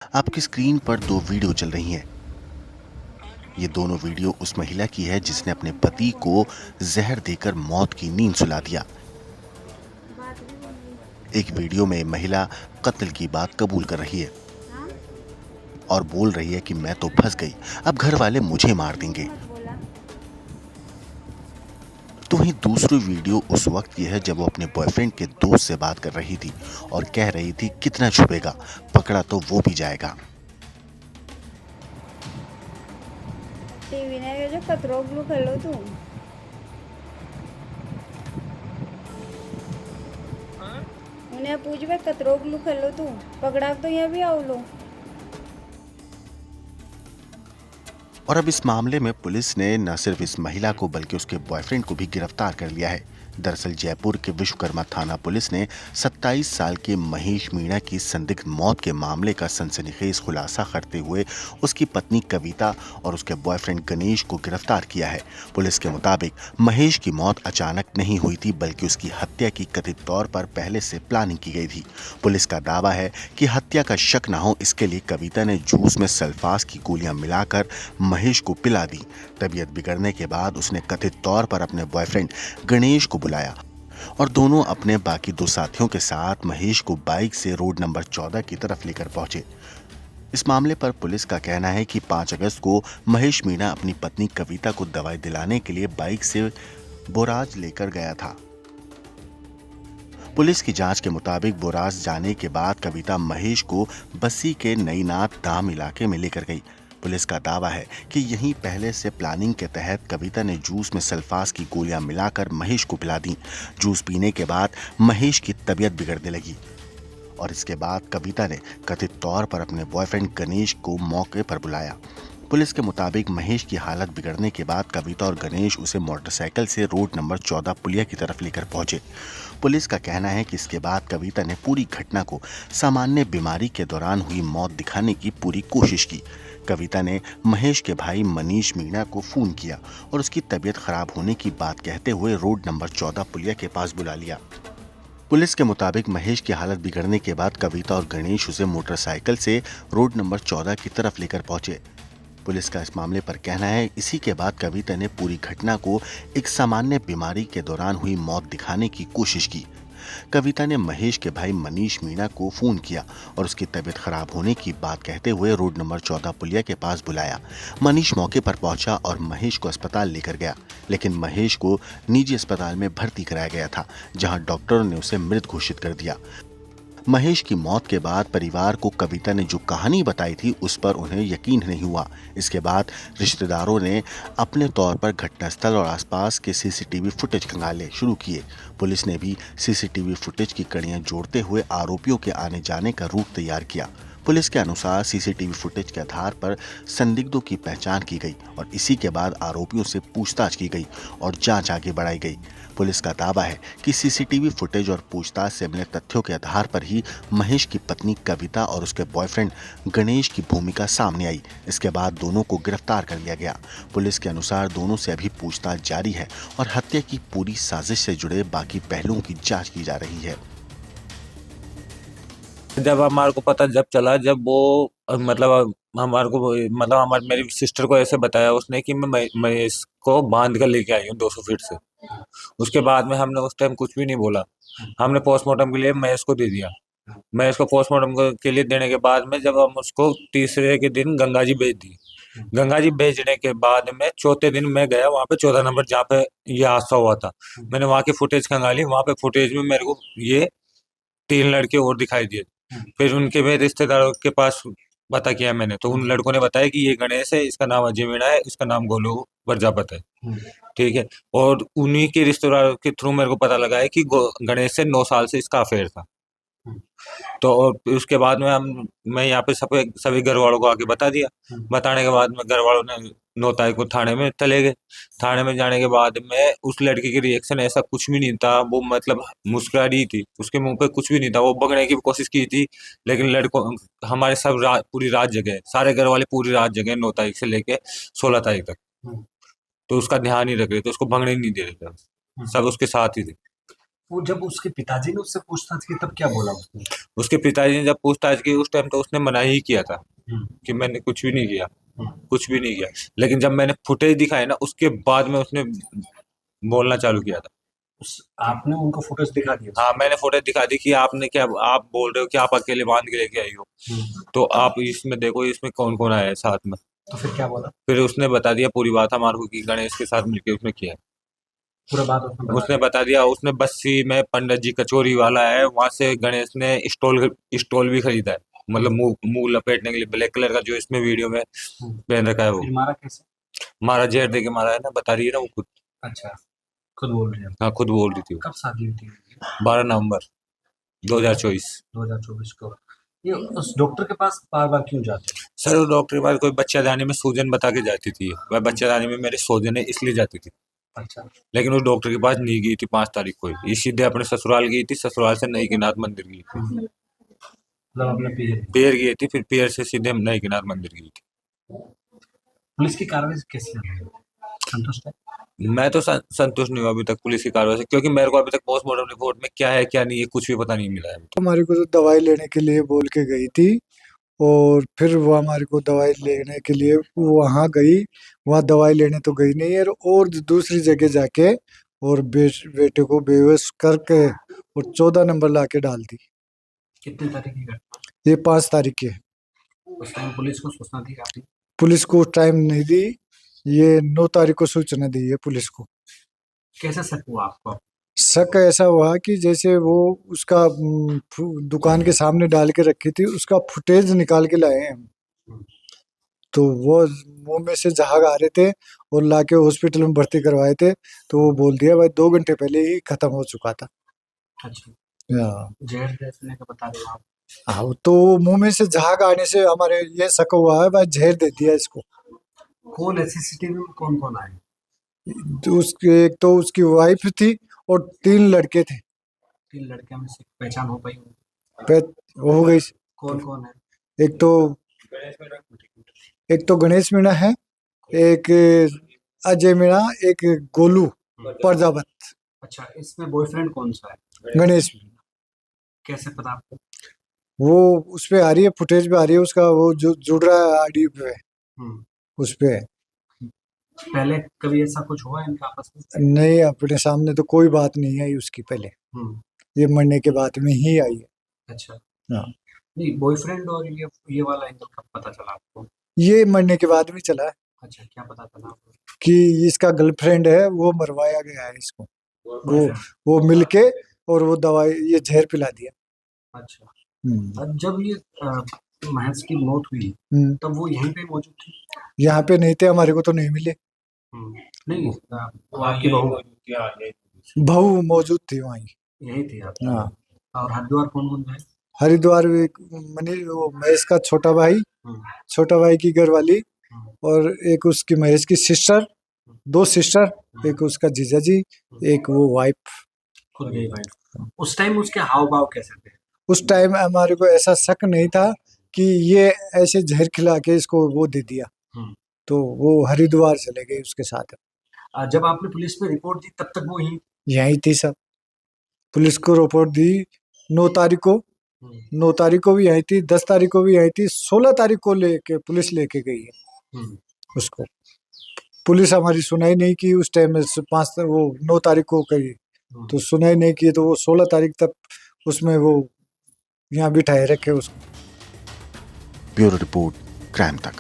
आपकी स्क्रीन पर दो वीडियो चल रही हैं। ये दोनों वीडियो उस महिला की है जिसने अपने पति को जहर देकर मौत की नींद सुला दिया। बात भी बन गई। एक वीडियो में महिला कत्ल की बात कबूल कर रही है हाँ, और बोल रही है कि मैं तो फंस गई, अब घर वाले मुझे मार मुझे देंगे। मत बोला। तो वहीं दूसरी वीडियो उस वक्त की है जब वो अपने बॉयफ्रेंड के दोस्त से बात कर रही थी और कह रही थी कितना छुपेगा, पकड़ा तो वो भी जाएगा। टीवी ने जो कतरो ग्लू खेलो तू उन्हें पूछ वे कतरो ग्लू खेलो तू पकड़ा तो यहाँ भी आओ लो। और अब इस मामले में पुलिस ने न सिर्फ इस महिला को बल्कि उसके बॉयफ्रेंड को भी गिरफ्तार कर लिया है। दरअसल जयपुर के विश्वकर्मा थाना पुलिस ने 27 साल के महेश मीणा की संदिग्ध मौत के मामले का सनसनीखेज खुलासा करते हुए उसकी पत्नी कविता और उसके बॉयफ्रेंड गणेश को गिरफ्तार किया है। पुलिस के मुताबिक महेश की मौत अचानक नहीं हुई थी बल्कि उसकी हत्या की कथित तौर पर पहले से प्लानिंग की गई थी। पुलिस का दावा है कि हत्या का शक न हो इसके लिए कविता ने जूस में सल्फास की गोलियां मिलाकर महेश को पिला दी। तबीयत बिगड़ने के बाद उसने कथित तौर पर अपने बॉयफ्रेंड गणेश को बुलाया और दोनों अपने बाकी दो साथियों के साथ महेश को बाइक से रोड नंबर 14 की तरफ लेकर पहुंचे। इस मामले पर पुलिस का कहना है कि 5 अगस्त को महेश मीणा अपनी पत्नी कविता को दवाई दिलाने के लिए बाइक से बोराज लेकर गया था। पुलिस की जांच के मुताबिक बोराज जाने के बाद कविता महेश को बस्सी के नईनाथ धाम इलाके में लेकर गई। पुलिस का दावा है कि यहीं पहले से प्लानिंग के तहत कविता ने जूस में सल्फास की गोलियां मिलाकर महेश को पिला दी। जूस पीने के बाद महेश की तबीयत बिगड़ने लगी और इसके बाद कविता ने कथित तौर पर अपने बॉयफ्रेंड गणेश को मौके पर बुलाया। पुलिस के मुताबिक महेश की हालत बिगड़ने के बाद कविता और गणेश उसे मोटरसाइकिल से रोड नंबर 14 पुलिया की तरफ लेकर पहुंचे। पुलिस का कहना है कि इसके बाद कविता ने पूरी घटना को सामान्य बीमारी के दौरान हुई मौत दिखाने की पूरी कोशिश की। कविता ने महेश के भाई मनीष मीणा को फोन किया और उसकी तबीयत खराब होने की बात कहते हुए रोड नंबर 14 पुलिया के पास बुला लिया। पुलिस के मुताबिक महेश की हालत बिगड़ने के बाद कविता और गणेश उसे मोटरसाइकिल से रोड नंबर 14 की तरफ लेकर पहुंचे। पुलिस का इस मामले पर कहना है इसी के बाद कविता ने पूरी घटना को एक सामान्य बीमारी के दौरान हुई मौत दिखाने की कोशिश की। कविता ने महेश के भाई मनीष मीणा को फोन किया और उसकी तबीयत खराब होने की बात कहते हुए रोड नंबर 14 पुलिया के पास बुलाया। मनीष मौके पर पहुंचा और महेश को अस्पताल लेकर गया, लेकिन महेश को निजी अस्पताल में भर्ती कराया गया था जहां डॉक्टरों ने उसे मृत घोषित कर दिया। महेश की मौत के बाद परिवार को कविता ने जो कहानी बताई थी उस पर उन्हें यकीन नहीं हुआ। इसके बाद रिश्तेदारों ने अपने तौर पर घटनास्थल और आसपास के सीसीटीवी फुटेज खंगाले शुरू किए। पुलिस ने भी सीसीटीवी फुटेज की कड़ियां जोड़ते हुए आरोपियों के आने जाने का रूट तैयार किया। पुलिस के अनुसार सीसीटीवी फुटेज के आधार पर संदिग्धों की पहचान की गई और इसी के बाद आरोपियों से पूछताछ की गई और जांच आगे बढ़ाई गई। पुलिस का दावा है कि सीसीटीवी फुटेज और पूछताछ से मिले तथ्यों के आधार पर ही महेश की पत्नी कविता और उसके बॉयफ्रेंड गणेश की भूमिका सामने आई। इसके बाद दोनों को गिरफ्तार कर लिया गया। पुलिस के अनुसार दोनों से अभी पूछताछ जारी है और हत्या की पूरी साजिश से जुड़े बाकी पहलुओं की जांच की जा रही है। जब हमारे को पता जब चला जब वो मतलब हमारे को मतलब हमारे मेरी सिस्टर को ऐसे बताया उसने कि मैं इसको बांध कर लेके आई हूँ 200 फीट से। उसके बाद में हमने उस टाइम कुछ भी नहीं बोला। हमने पोस्टमार्टम के लिए मैं इसको दे दिया। मैं इसको पोस्टमार्टम के लिए देने के बाद में जब हम उसको तीसरे के दिन गंगा जी भेज दी। गंगा जी भेजने के बाद में चौथे दिन मैं गया वहाँ पे 14 नंबर जहाँ पे ये हादसा हुआ था। मैंने वहाँ की फुटेज खंगाली। वहाँ पे फुटेज में मेरे को ये 3 लड़के और दिखाई दिए। फिर उनके मैं रिश्तेदारों के पास पता किया मैंने, तो उन लड़कों ने बताया कि ये गणेश है, इसका नाम अजय मीणा है, इसका नाम गोलू प्रजापत है। ठीक है। और उन्हीं के रिश्तेदारों के थ्रू मेरे को पता लगा है कि गणेश से 9 साल से इसका अफेयर था। तो और फिर उसके बाद में मैं यहाँ पे सभी घर वालों को आके बता दिया। बताने के बाद में घर वालों ने 9 तारीख को थाने में चले गए। थाने में जाने के बाद में उस लड़की की रिएक्शन ऐसा कुछ भी नहीं था। वो मतलब मुस्कुरा रही थी, उसके मुंह पे कुछ भी नहीं था। वो भगने की कोशिश की थी, लेकिन लड़कों हमारे सब पूरी रात जगे, सारे घर वाले पूरी रात जगे 9 तारीख से लेके 16 तारीख तक। तो उसका ध्यान ही रख रहे थे, उसको भगने ही नहीं दे रहे थे। सब उसके साथ ही थे। वो जब उसके पिताजी ने उससे पूछताछ की तब क्या बोला उसने? उसके पिताजी ने जब पूछताछ की उस टाइम तो उसने मना ही किया था हम्म, कि मैंने कुछ भी नहीं किया, हम्म। कुछ भी नहीं किया। लेकिन जब मैंने फुटेज दिखाई ना उसके बाद में उसने बोलना चालू किया था। आपने उनको फोटोज दिखा दिए? हाँ, मैंने फोटो दिखा दी कि आपने क्या, आप बोल रहे हो कि आप अकेले बांध के लेके आई हो, तो आप इसमें देखो इसमें कौन कौन आया है साथ में। तो फिर क्या बोला? फिर उसने बता दिया पूरी बात हमारे को कि गणेश के साथ मिलके उसने किया है। पूरा बात उसने बता दिया, उसने बस्सी में पंडित जी कचोरी वाला है, वहां से गणेश ने स्टोल भी खरीदा है, मतलब मुंह मुंह लपेटने के लिए ब्लैक कलर का जो इसमें वीडियो में पहन रखा है वो। फिर मारा कैसे? मारा जहर दे के मारा है ना, बता रही है ना वो खुद। अच्छा, खुद बोल रहे हैं? हाँ, खुद बोल रही थी वो। कब शादी हुई थी? 12 नवंबर 2024। 2024 को। ये उस डॉक्टर के पास बार बार क्यों जाते हैं? सर वो डॉक्टर के पास कोई बच्चादानी में सूजन बता के जाती थी, वह बच्चादानी में मेरे सूजन है इसलिए जाती थी। अच्छा, लेकिन उस डॉक्टर के पास नहीं गई थी 5 तारीख को, ये सीधे अपने ससुराल गई थी, ससुराल से नई के नाथ मंदिर गई थी। मतलब अपने पीए? पियर गई थी, फिर पियर से सीधे नई के नाथ मंदिर गई थी। पुलिस की कार्रवाई कैसी लग रही है? संतुष्ट है? मैं तो संतुष्ट नहीं हूँ अभी तक पुलिस की कार्रवाई से, क्योंकि मेरे को अभी तक पोस्टमार्टम रिपोर्ट में क्या है क्या नहीं है कुछ भी पता नहीं मिला है अभी तक। हमारे को तो दवाई लेने के लिए बोल के गई थी और फिर वो हमारे को दवाई लेने के लिए वहाँ गई, वहाँ दवाई लेने तो गई नहीं है और दूसरी जगह जाके और बेटे को बेहोश करके और 14 नंबर लाके डाल दी। कितनी तारीख की घटना? ये 5 तारीख की है। उस टाइम पुलिस को सूचना दी आपने? पुलिस को टाइम नहीं दी, ये 9 तारीख को सूचना दी है पुलिस को। कैसे शक हुआ आपको? शक ऐसा हुआ कि जैसे वो उसका दुकान के सामने डाल के रखी थी, उसका फुटेज निकाल के लाए हैं हम। तो वो मुंह में से झाग आ रहे थे और लाके हॉस्पिटल में भर्ती करवाए थे, तो वो बोल दिया भाई 2 घंटे पहले ही खत्म हो चुका था। अच्छा, हाँ, जहर देने का बता रहे हो आप? हाँ, तो मुंह में से झाग आने से हमारे ये शक हुआ है भाई जहर दे दिया इसको। कौन है सीसीटीवी में, कौन कौन आए? तो उसके एक तो उसकी वाइफ थी और 3 लड़के थे। 3 लड़के में से पहचान हो पाई? हो गई। कौन कौन है? एक तो गणेश मीणा है, एक अजय मीणा, एक गोलू प्रजापत। अच्छा, इसमें बॉयफ्रेंड कौन सा है? गणेश मीणा। कैसे पता आपको? वो उस पे आ रही है, फुटेज पे आ रही है उसका, वो जो जुड़ रहा है आईडी पे, उस पे है। पहले कभी ऐसा कुछ हुआ इनका आपस में? नहीं, अपने सामने तो कोई बात नहीं आई उसकी पहले, ये मरने के बाद में ही आई है। अच्छा, हाँ, नहीं बॉयफ्रेंड और ये वाला एंगल कब पता चला आपको? ये मरने के बाद में चला है अच्छा, क्या पता चला आपको? कि इसका गर्लफ्रेंड है, वो मरवाया गया है इसको, वो मिलके और वो दवाई ये जहर पिला दिया। अच्छा, अब जब ये महेश की मौत हुई तब वो यहीं पे मौजूद थी? यहाँ पे नहीं थे, हमारे को तो नहीं मिले। नहीं, वो आपकी बहू मौजूद थी वहीं। यही थी आप? हाँ। और हरिद्वार कौन कौन है? हरिद्वार वो महेश का छोटा भाई की घरवाली, और एक उसकी महेश की सिस्टर, 2 सिस्टर, एक उसका जीजा जी, एक वो वाइफ। खुद गई वाइफ। उस टाइम उसके हाव भाव कैसे थे? उस टाइम हमारे को ऐसा शक नहीं था कि ये ऐसे जहर खिला के इसको वो दे दिया, तो वो हरिद्वार चले गए उसके साथ। जब आपने पुलिस में रिपोर्ट दी तब तक वो यहीं थी सब। पुलिस को रिपोर्ट दी 9 तारीख को, 9 तारीख को भी यहीं थी, 10 तारीख को भी यहीं थी, 16 तारीख को लेके पुलिस लेके गई है उसको। पुलिस हमारी सुनाई नहीं की उस टाइम में, 9 तारीख को कही तो सुनाई नहीं की, तो वो 16 तारीख तक उसमें वो यहाँ बिठाए रखे उसको। ब्यूरो रिपोर्ट, क्राइम तक।